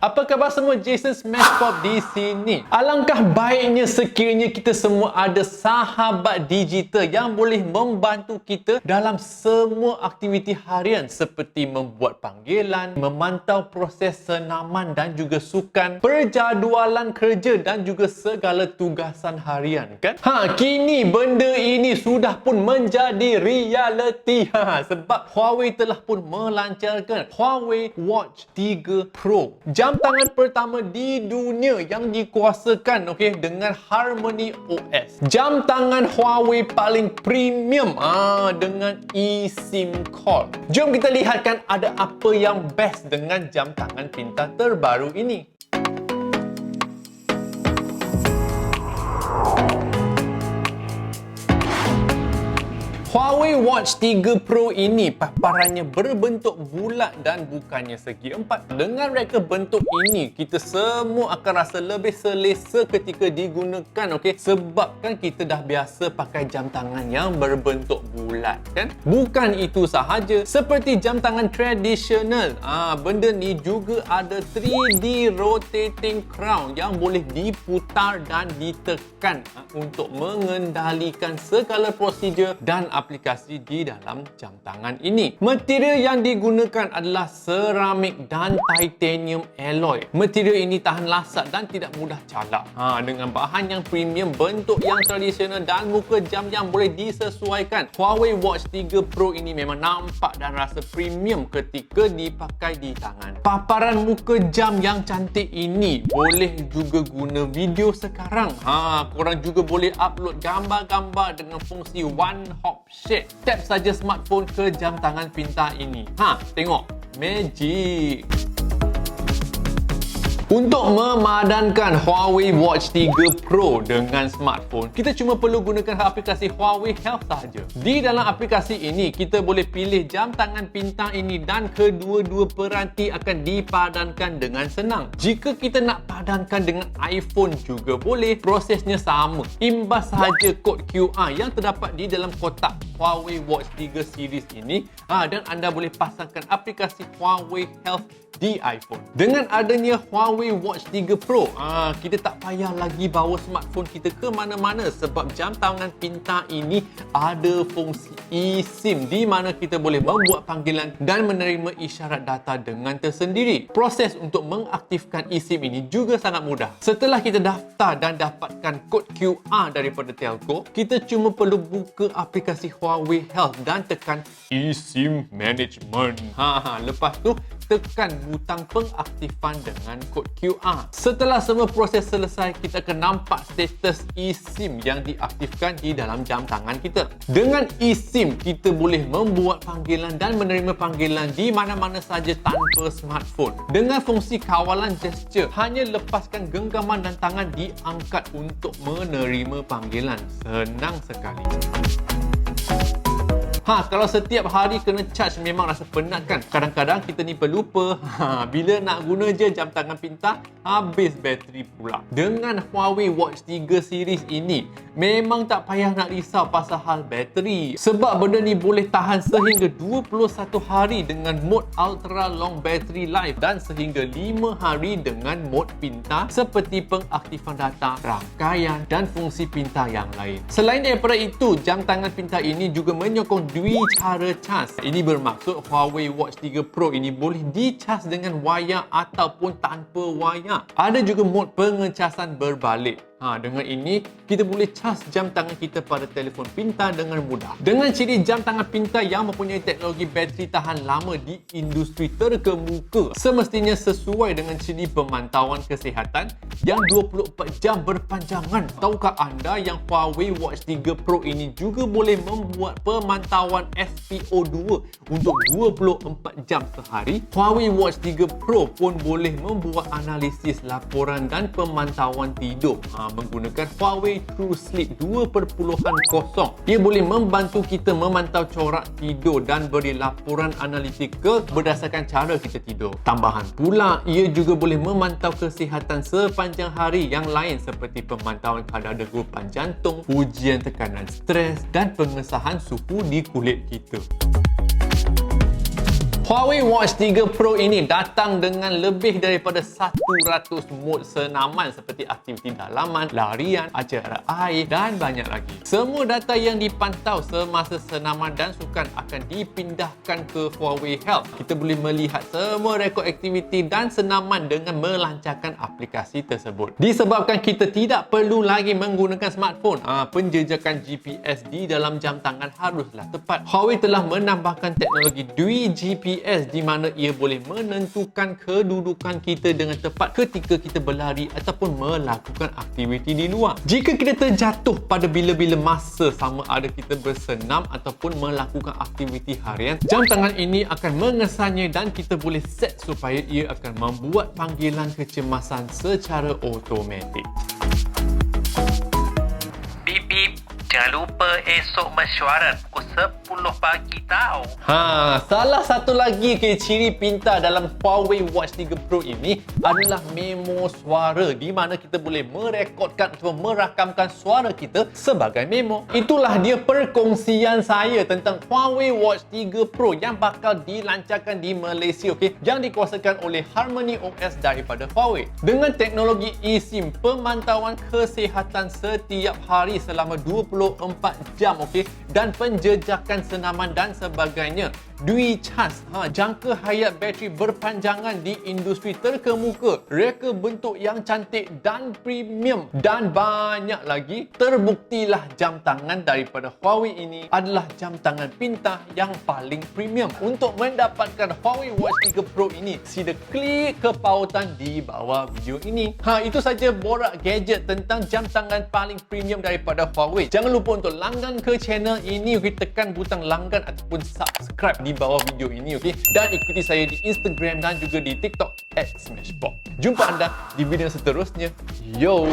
Apa khabar semua? GengSmashpop di sini. Alangkah baiknya sekiranya kita semua ada sahabat digital yang boleh membantu kita dalam semua aktiviti harian seperti membuat panggilan, memantau proses senaman dan juga sukan, perjadualan kerja dan juga segala tugasan harian, kan? Kini benda ini sudah pun menjadi realiti. Sebab HUAWEI telah pun melancarkan HUAWEI Watch 3 Pro. Jam tangan pertama di dunia yang dikuasakan dengan HarmonyOS. Jam tangan HUAWEI paling premium dengan eSIM call. Jom kita lihatkan ada apa yang best dengan jam tangan pintar terbaru ini. HUAWEI Watch 3 Pro ini paparannya berbentuk bulat dan bukannya segi empat. Dengan reka bentuk ini, kita semua akan rasa lebih selesa ketika digunakan, sebab kan kita dah biasa pakai jam tangan yang berbentuk bulat, kan? Bukan itu sahaja, seperti jam tangan tradisional, benda ni juga ada 3D rotating crown yang boleh diputar dan ditekan untuk mengendalikan segala prosedur dan aplikasi di dalam jam tangan ini. Material yang digunakan adalah seramik dan titanium alloy. Material ini tahan lasat dan tidak mudah calak. Dengan bahan yang premium, bentuk yang tradisional dan muka jam yang boleh disesuaikan, HUAWEI Watch 3 Pro ini memang nampak dan rasa premium ketika dipakai di tangan. Paparan muka jam yang cantik ini boleh juga guna video sekarang. Korang juga boleh upload gambar-gambar dengan fungsi one hop shake. Tap saja smartphone ke jam tangan pintar ini. Tengok. Magic. Untuk memadankan HUAWEI Watch 3 Pro dengan smartphone, kita cuma perlu gunakan aplikasi HUAWEI Health sahaja. Di dalam aplikasi ini, kita boleh pilih jam tangan pintar ini dan kedua-dua peranti akan dipadankan dengan senang. Jika kita nak padankan dengan iPhone juga boleh, prosesnya sama. Imbas sahaja kod QR yang terdapat di dalam kotak HUAWEI Watch 3 series ini dan anda boleh pasangkan aplikasi HUAWEI Health di iPhone. Dengan adanya HUAWEI Watch 3 Pro, kita tak payah lagi bawa smartphone kita ke mana-mana sebab jam tangan pintar ini ada fungsi eSIM di mana kita boleh membuat panggilan dan menerima isyarat data dengan tersendiri. Proses untuk mengaktifkan eSIM ini juga sangat mudah. Setelah kita daftar dan dapatkan kod QR daripada telco, kita cuma perlu buka aplikasi HUAWEI Health dan tekan eSIM Management. Lepas tu tekan butang pengaktifan dengan kod QR. Setelah semua proses selesai, kita akan nampak status eSIM yang diaktifkan di dalam jam tangan kita. Dengan eSIM, kita boleh membuat panggilan dan menerima panggilan di mana-mana saja tanpa smartphone. Dengan fungsi kawalan gesture, hanya lepaskan genggaman dan tangan diangkat untuk menerima panggilan. Senang sekali. Kalau setiap hari kena charge memang rasa penat, kan? Kadang-kadang kita ni pelupa. Bila nak guna je jam tangan pintar, habis bateri pula. Dengan HUAWEI Watch 3 series ini, memang tak payah nak risau pasal hal bateri. Sebab benda ni boleh tahan sehingga 21 hari dengan mode ultra long battery life dan sehingga 5 hari dengan mode pintar seperti pengaktifan data, rangkaian dan fungsi pintar yang lain. Selain daripada itu, jam tangan pintar ini juga menyokong cara cas. Ini bermaksud HUAWEI Watch 3 Pro ini boleh dicas dengan wayar ataupun tanpa wayar. Ada juga mod pengecasan berbalik. Dengan ini, kita boleh cas jam tangan kita pada telefon pintar dengan mudah. Dengan ciri jam tangan pintar yang mempunyai teknologi bateri tahan lama di industri terkemuka, semestinya sesuai dengan ciri pemantauan kesihatan yang 24 jam berpanjangan. Tahukah anda yang HUAWEI Watch 3 Pro ini juga boleh membuat pemantauan SPO2 untuk 24 jam sehari? HUAWEI Watch 3 Pro pun boleh membuat analisis laporan dan pemantauan tidur menggunakan HUAWEI True Sleep 2.0. Ia boleh membantu kita memantau corak tidur dan beri laporan analitikal berdasarkan cara kita tidur. Tambahan pula, ia juga boleh memantau kesihatan sepanjang hari yang lain seperti pemantauan kadar degupan jantung, ujian tekanan stres dan pengesahan suhu di kulit kita. HUAWEI Watch 3 Pro ini datang dengan lebih daripada 100 mod senaman seperti aktiviti dalaman, larian, acara air dan banyak lagi. Semua data yang dipantau semasa senaman dan sukan akan dipindahkan ke HUAWEI Health. Kita boleh melihat semua rekod aktiviti dan senaman dengan melancarkan aplikasi tersebut. Disebabkan kita tidak perlu lagi menggunakan smartphone, penjejakan GPS di dalam jam tangan haruslah tepat. HUAWEI telah menambahkan teknologi DUI GPS di mana ia boleh menentukan kedudukan kita dengan tepat ketika kita berlari ataupun melakukan aktiviti di luar. Jika kita terjatuh pada bila-bila masa sama ada kita bersenam ataupun melakukan aktiviti harian, jam tangan ini akan mengesannya dan kita boleh set supaya ia akan membuat panggilan kecemasan secara automatik. Bip bip, jangan lupa esok mesyuarat pukul 10 pagi tau. Salah satu lagi ciri pintar dalam HUAWEI Watch 3 Pro ini adalah memo suara di mana kita boleh merekodkan atau merakamkan suara kita sebagai memo. Itulah dia perkongsian saya tentang HUAWEI Watch 3 Pro yang bakal dilancarkan di Malaysia, yang dikuasakan oleh HarmonyOS daripada HUAWEI. Dengan teknologi eSIM, pemantauan kesihatan setiap hari selama 24 jam, dan penjejakan senaman dan sebagainya. DUI cas, jangka hayat bateri berpanjangan di industri terkemuka, reka bentuk yang cantik dan premium dan banyak lagi. Terbuktilah jam tangan daripada HUAWEI ini adalah jam tangan pintar yang paling premium. Untuk mendapatkan HUAWEI Watch 3 Pro ini, sila klik ke pautan di bawah video ini. Itu saja borak gadget tentang jam tangan paling premium daripada HUAWEI. Jangan lupa untuk langgan ke channel ini, tekan butang langgan ataupun subscribe di bawah video ini, dan ikuti saya di Instagram dan juga di TikTok @smashpop. Jumpa anda di video seterusnya. Yo.